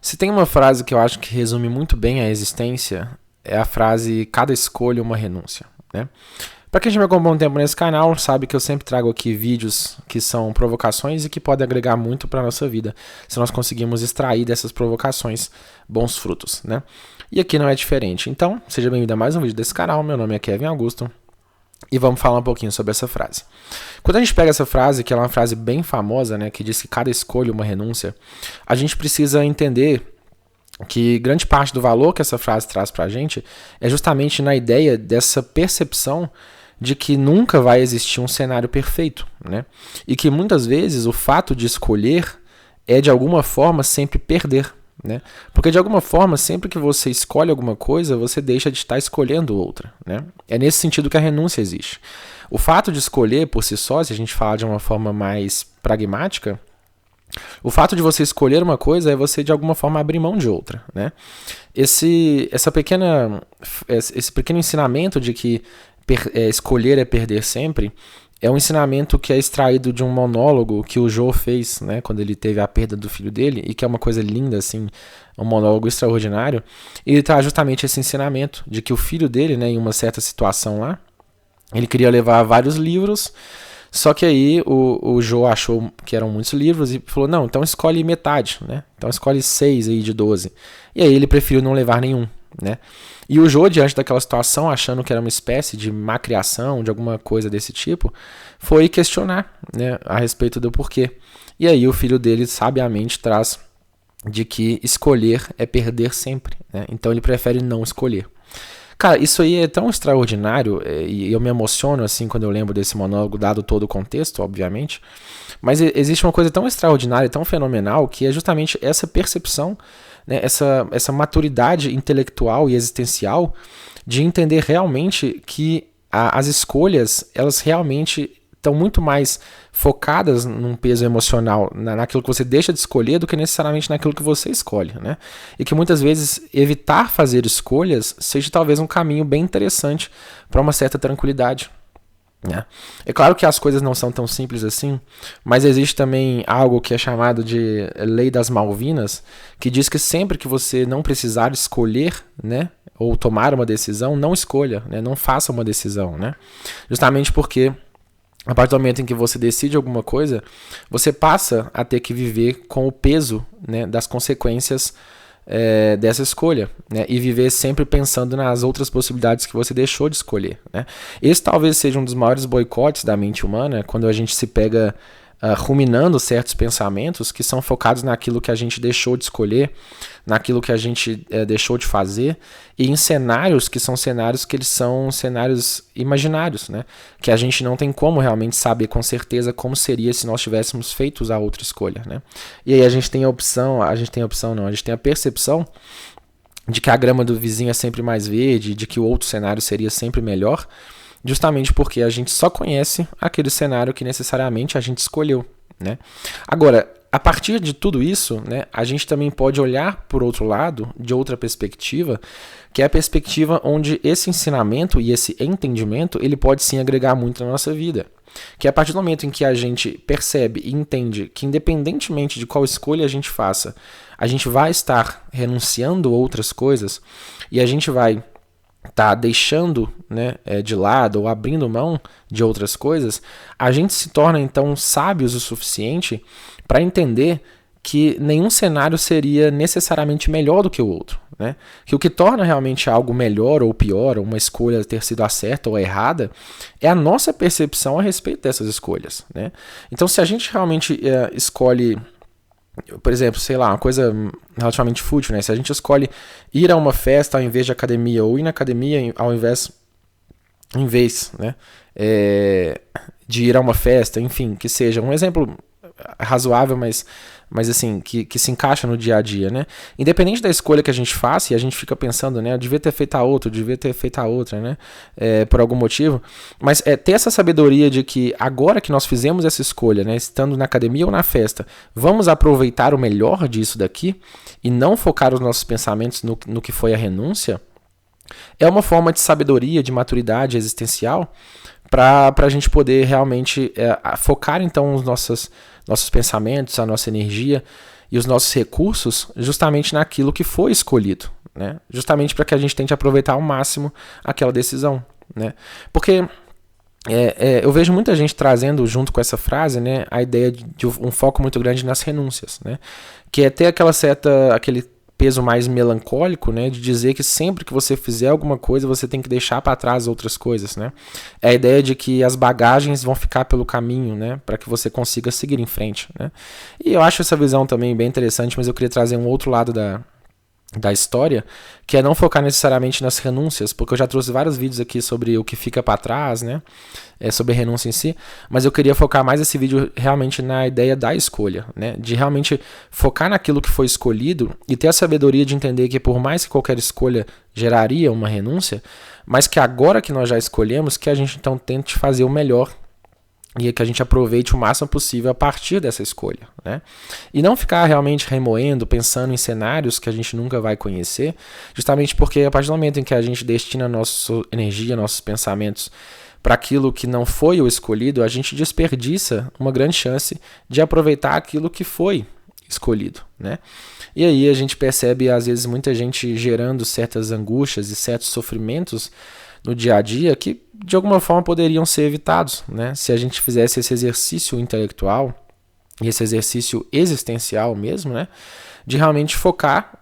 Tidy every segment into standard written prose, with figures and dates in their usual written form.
Se tem uma frase que eu acho que resume muito bem a existência, é a frase cada escolha uma renúncia, né? Para quem já me acompanha um tempo nesse canal, sabe que eu sempre trago aqui vídeos que são provocações e que podem agregar muito para a nossa vida, se nós conseguirmos extrair dessas provocações bons frutos, né? E aqui não é diferente. Então, seja bem-vindo a mais um vídeo desse canal. Meu nome é Kevin Augusto e vamos falar um pouquinho sobre essa frase. Quando a gente pega essa frase, que ela é uma frase bem famosa, né, que diz que cada escolha é uma renúncia, a gente precisa entender que grande parte do valor que essa frase traz para a gente é justamente na ideia dessa percepção de que nunca vai existir um cenário perfeito, né? E que muitas vezes o fato de escolher é de alguma forma sempre perder, né? Porque de alguma forma, sempre que você escolhe alguma coisa, você deixa de estar escolhendo outra, né? É nesse sentido que a renúncia existe. O fato de escolher por si só, se a gente falar de uma forma mais pragmática, o fato de você escolher uma coisa é você de alguma forma abrir mão de outra, né? Esse pequeno ensinamento de que escolher é perder sempre é um ensinamento que é extraído de um monólogo que o Joe fez, né, quando ele teve a perda do filho dele, e que é uma coisa linda, assim, um monólogo extraordinário. E ele traz justamente esse ensinamento de que o filho dele, né, em uma certa situação lá, ele queria levar vários livros, só que aí o Joe achou que eram muitos livros e falou, não, então escolhe metade, né? Então escolhe 6 aí de 12. E aí ele preferiu não levar nenhum, né? E o Joe, diante daquela situação, achando que era uma espécie de má criação, de alguma coisa desse tipo, foi questionar, né, a respeito do porquê. E aí o filho dele sabiamente traz de que escolher é perder sempre, né? Então ele prefere não escolher. Cara, isso aí é tão extraordinário, e eu me emociono assim quando eu lembro desse monólogo, dado todo o contexto, obviamente, mas existe uma coisa tão extraordinária, tão fenomenal, que é justamente essa percepção, né, essa maturidade intelectual e existencial de entender realmente que as escolhas, elas realmente estão muito mais focadas num peso emocional, naquilo que você deixa de escolher, do que necessariamente naquilo que você escolhe, né? E que muitas vezes evitar fazer escolhas seja talvez um caminho bem interessante para uma certa tranquilidade, né? É claro que as coisas não são tão simples assim, mas existe também algo que é chamado de Lei das Malvinas, que diz que sempre que você não precisar escolher, né, ou tomar uma decisão, não escolha, né, não faça uma decisão, né? Justamente porque a partir do momento em que você decide alguma coisa, você passa a ter que viver com o peso, né, das consequências dessa escolha, né, e viver sempre pensando nas outras possibilidades que você deixou de escolher, né? Esse talvez seja um dos maiores boicotes da mente humana, quando a gente se pega ruminando certos pensamentos que são focados naquilo que a gente deixou de escolher, naquilo que a gente deixou de fazer, e em cenários que são cenários que eles são cenários imaginários, né? Que a gente não tem como realmente saber com certeza como seria se nós tivéssemos feito a outra escolha, né? E aí a gente tem a gente tem a percepção de que a grama do vizinho é sempre mais verde, de que o outro cenário seria sempre melhor, justamente porque a gente só conhece aquele cenário que necessariamente a gente escolheu, né? Agora, a partir de tudo isso, né, a gente também pode olhar por outro lado, de outra perspectiva, que é a perspectiva onde esse ensinamento e esse entendimento, ele pode sim agregar muito na nossa vida. Que é a partir do momento em que a gente percebe e entende que independentemente de qual escolha a gente faça, a gente vai estar renunciando a outras coisas e a gente vai deixando, né, de lado ou abrindo mão de outras coisas, a gente se torna então sábios o suficiente para entender que nenhum cenário seria necessariamente melhor do que o outro, né? Que o que torna realmente algo melhor ou pior, ou uma escolha ter sido a certa ou a errada, é a nossa percepção a respeito dessas escolhas, né? Então, se a gente realmente escolhe, por exemplo, sei lá, uma coisa relativamente fútil, né? Se a gente escolhe ir a uma festa ao invés de academia, ou ir na academia em vez, né, de ir a uma festa, enfim, que seja um exemplo razoável, mas assim, que se encaixa no dia a dia, né? Independente da escolha que a gente faça, e a gente fica pensando, né, eu devia ter feito a outra, né, por algum motivo, mas ter essa sabedoria de que agora que nós fizemos essa escolha, né, estando na academia ou na festa, vamos aproveitar o melhor disso daqui, e não focar os nossos pensamentos no que foi a renúncia, é uma forma de sabedoria, de maturidade existencial, para a gente poder realmente focar então os nossos pensamentos, a nossa energia e os nossos recursos justamente naquilo que foi escolhido, né? Justamente para que a gente tente aproveitar ao máximo aquela decisão, né? Porque eu vejo muita gente trazendo junto com essa frase, né, a ideia de um foco muito grande nas renúncias, né? Que é ter aquele peso mais melancólico, né, de dizer que sempre que você fizer alguma coisa, você tem que deixar para trás outras coisas, né? É a ideia de que as bagagens vão ficar pelo caminho, né, para que você consiga seguir em frente, né? E eu acho essa visão também bem interessante, mas eu queria trazer um outro lado da história, que é não focar necessariamente nas renúncias, porque eu já trouxe vários vídeos aqui sobre o que fica para trás, né, sobre a renúncia em si, mas eu queria focar mais esse vídeo realmente na ideia da escolha, né, de realmente focar naquilo que foi escolhido e ter a sabedoria de entender que por mais que qualquer escolha geraria uma renúncia, mas que agora que nós já escolhemos, que a gente então tente fazer o melhor e que a gente aproveite o máximo possível a partir dessa escolha, né? E não ficar realmente remoendo, pensando em cenários que a gente nunca vai conhecer, justamente porque a partir do momento em que a gente destina nossa energia, nossos pensamentos para aquilo que não foi o escolhido, a gente desperdiça uma grande chance de aproveitar aquilo que foi escolhido, né? E aí a gente percebe, às vezes, muita gente gerando certas angústias e certos sofrimentos no dia a dia que de alguma forma poderiam ser evitados, né? Se a gente fizesse esse exercício intelectual e esse exercício existencial mesmo, né? De realmente focar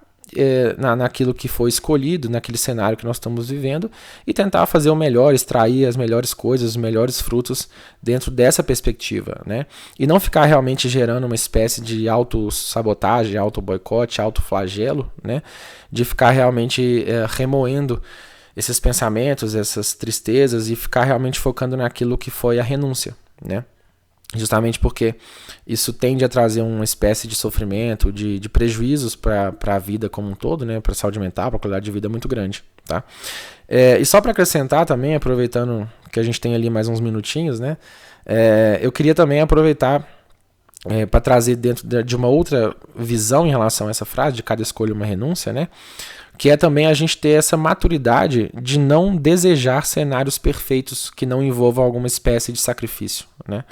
naquilo que foi escolhido, naquele cenário que nós estamos vivendo e tentar fazer o melhor, extrair as melhores coisas, os melhores frutos dentro dessa perspectiva, né? E não ficar realmente gerando uma espécie de autossabotagem, auto-boicote, auto-flagelo, né? De ficar realmente remoendo esses pensamentos, essas tristezas e ficar realmente focando naquilo que foi a renúncia, né? Justamente porque isso tende a trazer uma espécie de sofrimento, de prejuízos para a vida como um todo, né? Para a saúde mental, para a qualidade de vida muito grande, tá? E só para acrescentar também, aproveitando que a gente tem ali mais uns minutinhos, né? Eu queria também aproveitar para trazer dentro de uma outra visão em relação a essa frase, de cada escolha uma renúncia, né? Que é também a gente ter essa maturidade de não desejar cenários perfeitos que não envolvam alguma espécie de sacrifício, né?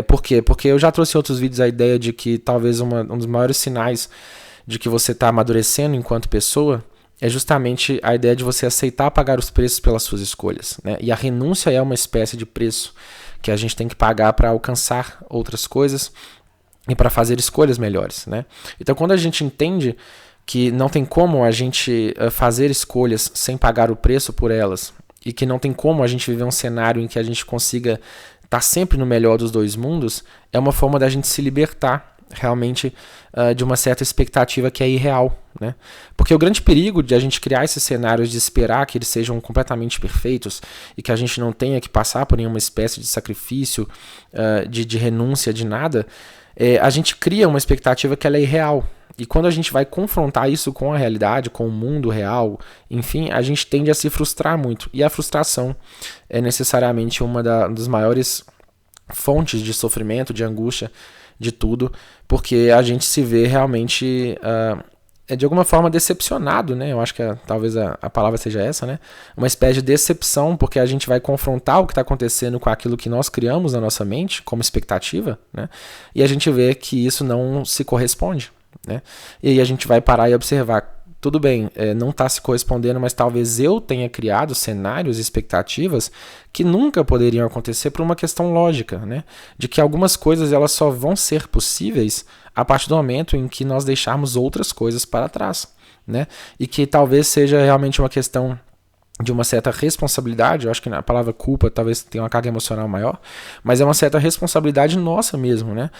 Por quê? Porque eu já trouxe em outros vídeos a ideia de que talvez um dos maiores sinais de que você está amadurecendo enquanto pessoa é justamente a ideia de você aceitar pagar os preços pelas suas escolhas, né? E a renúncia é uma espécie de preço que a gente tem que pagar para alcançar outras coisas e para fazer escolhas melhores, né? Então, quando a gente entende que não tem como a gente fazer escolhas sem pagar o preço por elas e que não tem como a gente viver um cenário em que a gente consiga estar sempre no melhor dos dois mundos, é uma forma da gente se libertar realmente de uma certa expectativa que é irreal, né? Porque o grande perigo de a gente criar esses cenários de esperar que eles sejam completamente perfeitos e que a gente não tenha que passar por nenhuma espécie de sacrifício, de renúncia, de nada, a gente cria uma expectativa que ela é irreal. E quando a gente vai confrontar isso com a realidade, com o mundo real, enfim, a gente tende a se frustrar muito. E a frustração é necessariamente uma das maiores fontes de sofrimento, de angústia, de tudo, porque a gente se vê realmente, de alguma forma, decepcionado, né? Eu acho que talvez a palavra seja essa, né? Uma espécie de decepção, porque a gente vai confrontar o que está acontecendo com aquilo que nós criamos na nossa mente, como expectativa, né? E a gente vê que isso não se corresponde, né? E aí a gente vai parar e observar, tudo bem, não está se correspondendo, mas talvez eu tenha criado cenários e expectativas que nunca poderiam acontecer por uma questão lógica, né? De que algumas coisas elas só vão ser possíveis a partir do momento em que nós deixarmos outras coisas para trás, né? E que talvez seja realmente uma questão de uma certa responsabilidade, eu acho que a palavra culpa talvez tenha uma carga emocional maior, mas é uma certa responsabilidade nossa mesmo, né?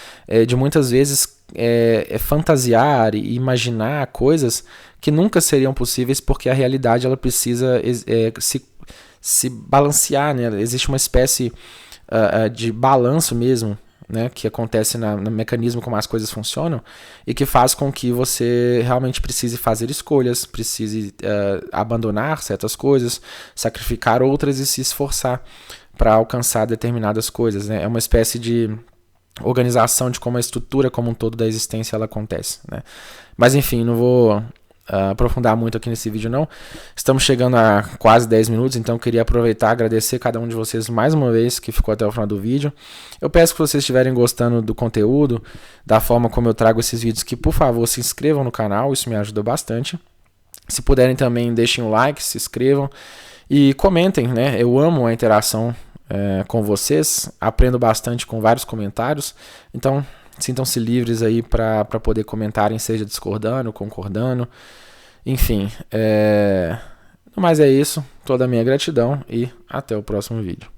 De muitas vezes fantasiar e imaginar coisas que nunca seriam possíveis porque a realidade ela precisa se balancear, né? Existe uma espécie de balanço mesmo, né, que acontece no mecanismo como as coisas funcionam e que faz com que você realmente precise fazer escolhas, precise abandonar certas coisas, sacrificar outras e se esforçar para alcançar determinadas coisas, né? É uma espécie de organização de como a estrutura como um todo da existência ela acontece, né? Mas enfim, não vou aprofundar muito aqui nesse vídeo não. Estamos chegando a quase 10 minutos, então eu queria aproveitar e agradecer cada um de vocês mais uma vez que ficou até o final do vídeo. Eu peço que vocês estiverem gostando do conteúdo, da forma como eu trago esses vídeos, que por favor se inscrevam no canal, isso me ajuda bastante. Se puderem também deixem um like, se inscrevam e comentem, né? Eu amo a interação com vocês, aprendo bastante com vários comentários, então sintam-se livres aí para poder comentarem, seja discordando, concordando, enfim. No mais é isso, toda a minha gratidão e até o próximo vídeo.